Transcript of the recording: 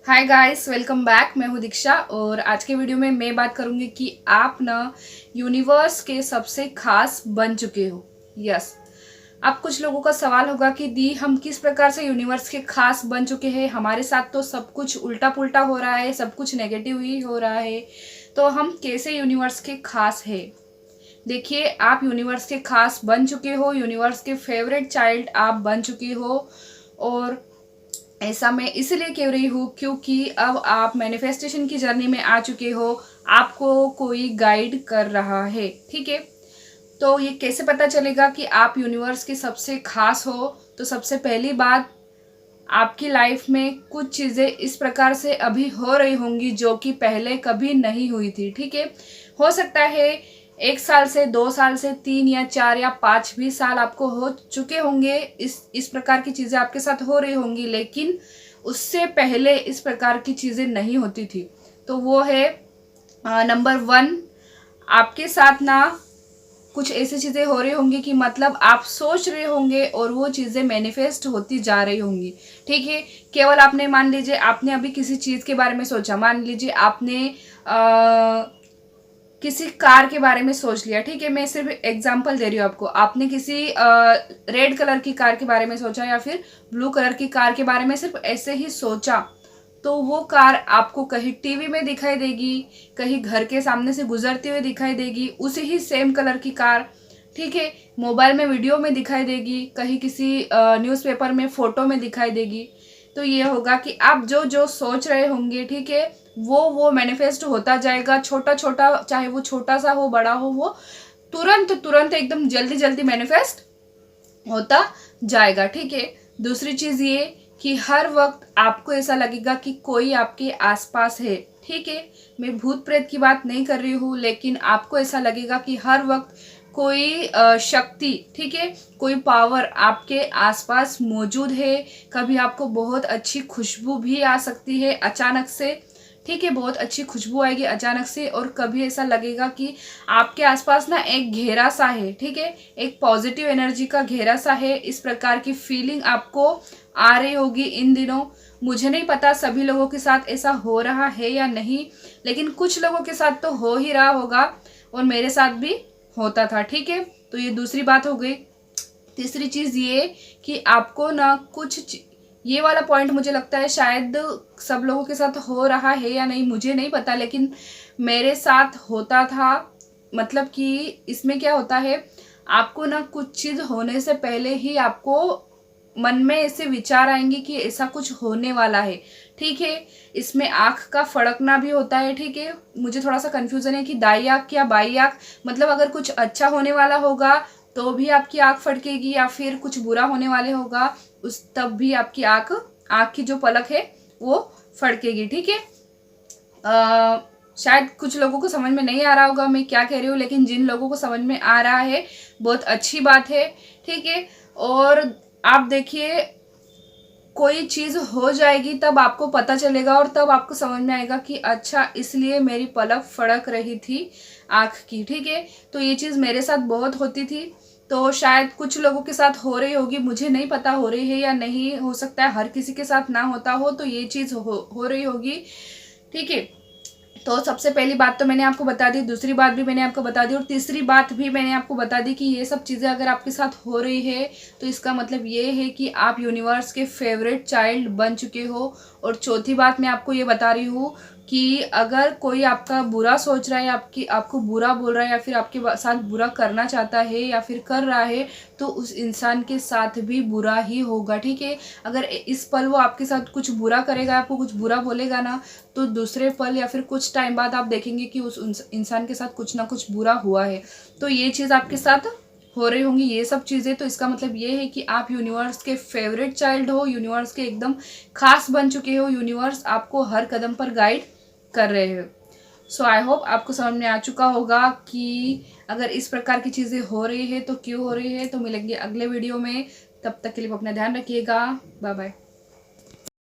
Hi guys, welcome back. मैं हूँ दीक्षा और आज के वीडियो में मैं बात करूँगी कि आप ना यूनिवर्स के सबसे खास बन चुके हो। यस, अब कुछ लोगों का सवाल होगा कि दी हम किस प्रकार से यूनिवर्स के खास बन चुके हैं। हमारे साथ तो सब कुछ उल्टा पुल्टा हो रहा है, सब कुछ नेगेटिव ही हो रहा है, तो हम कैसे यूनिवर्स के खास है। देखिए, आप यूनिवर्स के खास बन चुके हो, यूनिवर्स के फेवरेट चाइल्ड आप बन चुके हो। और ऐसा मैं इसलिए कह रही हूँ क्योंकि अब आप मैनिफेस्टेशन की जर्नी में आ चुके हो, आपको कोई गाइड कर रहा है। ठीक है, तो ये कैसे पता चलेगा कि आप यूनिवर्स के सबसे खास हो। तो सबसे पहली बात, आपकी लाइफ में कुछ चीज़ें इस प्रकार से अभी हो रही होंगी जो कि पहले कभी नहीं हुई थी। ठीक है, हो सकता है 1 साल से 2 साल से 3 या 4 या 5 भी साल आपको हो चुके होंगे, इस प्रकार की चीज़ें आपके साथ हो रही होंगी, लेकिन उससे पहले इस प्रकार की चीज़ें नहीं होती थी। तो वो है नंबर 1, आपके साथ ना कुछ ऐसी चीज़ें हो रही होंगी कि मतलब आप सोच रहे होंगे और वो चीज़ें मैनिफेस्ट होती जा रही होंगी। ठीक है, केवल आपने मान लीजिए आपने अभी किसी चीज़ के बारे में सोचा, मान लीजिए आपने किसी कार के बारे में सोच लिया। ठीक है, मैं सिर्फ एग्जांपल दे रही हूँ आपको। आपने किसी रेड कलर की कार के बारे में सोचा या फिर ब्लू कलर की कार के बारे में सिर्फ ऐसे ही सोचा, तो वो कार आपको कहीं टीवी में दिखाई देगी, कहीं घर के सामने से गुजरती हुई दिखाई देगी, उसी ही सेम कलर की कार। ठीक है, मोबाइल में वीडियो में दिखाई देगी, कहीं किसी न्यूज़पेपर में फोटो में दिखाई देगी। तो ये होगा कि आप जो जो सोच रहे होंगे, ठीक है, वो मैनिफेस्ट होता जाएगा। छोटा छोटा, चाहे वो छोटा सा हो बड़ा हो, वो तुरंत तुरंत एकदम जल्दी जल्दी मैनिफेस्ट होता जाएगा। ठीक है, दूसरी चीज ये कि हर वक्त आपको ऐसा लगेगा कि कोई आपके आसपास है। ठीक है, मैं भूत प्रेत की बात नहीं कर रही हूँ, लेकिन आपको ऐसा लगेगा कि हर वक्त कोई शक्ति, ठीक है, कोई पावर आपके आसपास मौजूद है। कभी आपको बहुत अच्छी खुशबू भी आ सकती है अचानक से। ठीक है, बहुत अच्छी खुशबू आएगी अचानक से। और कभी ऐसा लगेगा कि आपके आसपास ना एक घेरा सा है। ठीक है, एक पॉजिटिव एनर्जी का घेरा सा है। इस प्रकार की फीलिंग आपको आ रही होगी इन दिनों। मुझे नहीं पता सभी लोगों के साथ ऐसा हो रहा है या नहीं, लेकिन कुछ लोगों के साथ तो हो ही रहा होगा और मेरे साथ भी होता था। ठीक है, तो ये दूसरी बात हो गई। तीसरी चीज ये कि आपको ना ये वाला पॉइंट मुझे लगता है शायद सब लोगों के साथ हो रहा है या नहीं, मुझे नहीं पता, लेकिन मेरे साथ होता था। मतलब कि इसमें क्या होता है, आपको ना कुछ चीज होने से पहले ही आपको मन में ऐसे विचार आएंगे कि ऐसा कुछ होने वाला है। ठीक है, इसमें आंख का फड़कना भी होता है। ठीक है, मुझे थोड़ा सा कंफ्यूजन है कि दाई आंख या बाई आंख, मतलब अगर कुछ अच्छा होने वाला होगा तो भी आपकी आंख फड़केगी, या फिर कुछ बुरा होने वाले होगा उस तब भी आपकी आंख आंख की जो पलक है वो फड़केगी। ठीक है, शायद कुछ लोगों को समझ में नहीं आ रहा होगा मैं क्या कह रही हूँ, लेकिन जिन लोगों को समझ में आ रहा है बहुत अच्छी बात है। ठीक है, और आप देखिए, कोई चीज हो जाएगी तब आपको पता चलेगा और तब आपको समझ में आएगा कि अच्छा, इसलिए मेरी पलक फड़क रही थी आंख की। ठीक है, तो ये चीज मेरे साथ बहुत होती थी, तो शायद कुछ लोगों के साथ हो रही होगी, मुझे नहीं पता हो रही है या नहीं, हो सकता है हर किसी के साथ ना होता हो, तो ये चीज हो रही होगी। ठीक है, तो सबसे पहली बात तो मैंने आपको बता दी, दूसरी बात भी मैंने आपको बता दी, और तीसरी बात भी मैंने आपको बता दी कि ये सब चीज़ें अगर आपके साथ हो रही है तो इसका मतलब ये है कि आप यूनिवर्स के फेवरेट चाइल्ड बन चुके हो। और चौथी बात मैं आपको ये बता रही हूँ कि अगर कोई आपका बुरा सोच रहा है, आपको बुरा बोल रहा है, या फिर आपके साथ बुरा करना चाहता है या फिर कर रहा है, तो उस इंसान के साथ भी बुरा ही होगा। ठीक है, अगर इस पल वो आपके साथ कुछ बुरा करेगा, आपको कुछ बुरा बोलेगा ना, तो दूसरे पल या फिर कुछ टाइम बाद आप देखेंगे कि उस इंसान के साथ कुछ ना कुछ बुरा हुआ है। तो ये चीज़ आपके साथ हो रही होंगी, ये सब चीज़ें। तो इसका मतलब ये है कि आप यूनिवर्स के फेवरेट चाइल्ड हो, यूनिवर्स के एकदम खास बन चुके हो, यूनिवर्स आपको हर कदम पर गाइड कर रहे हो। सो आई होप आपको समझ में आ चुका होगा कि अगर इस प्रकार की चीज़ें हो रही है तो क्यों हो रही है। तो मिलेंगे अगले वीडियो में, तब तक के लिए अपना ध्यान रखिएगा। Bye bye.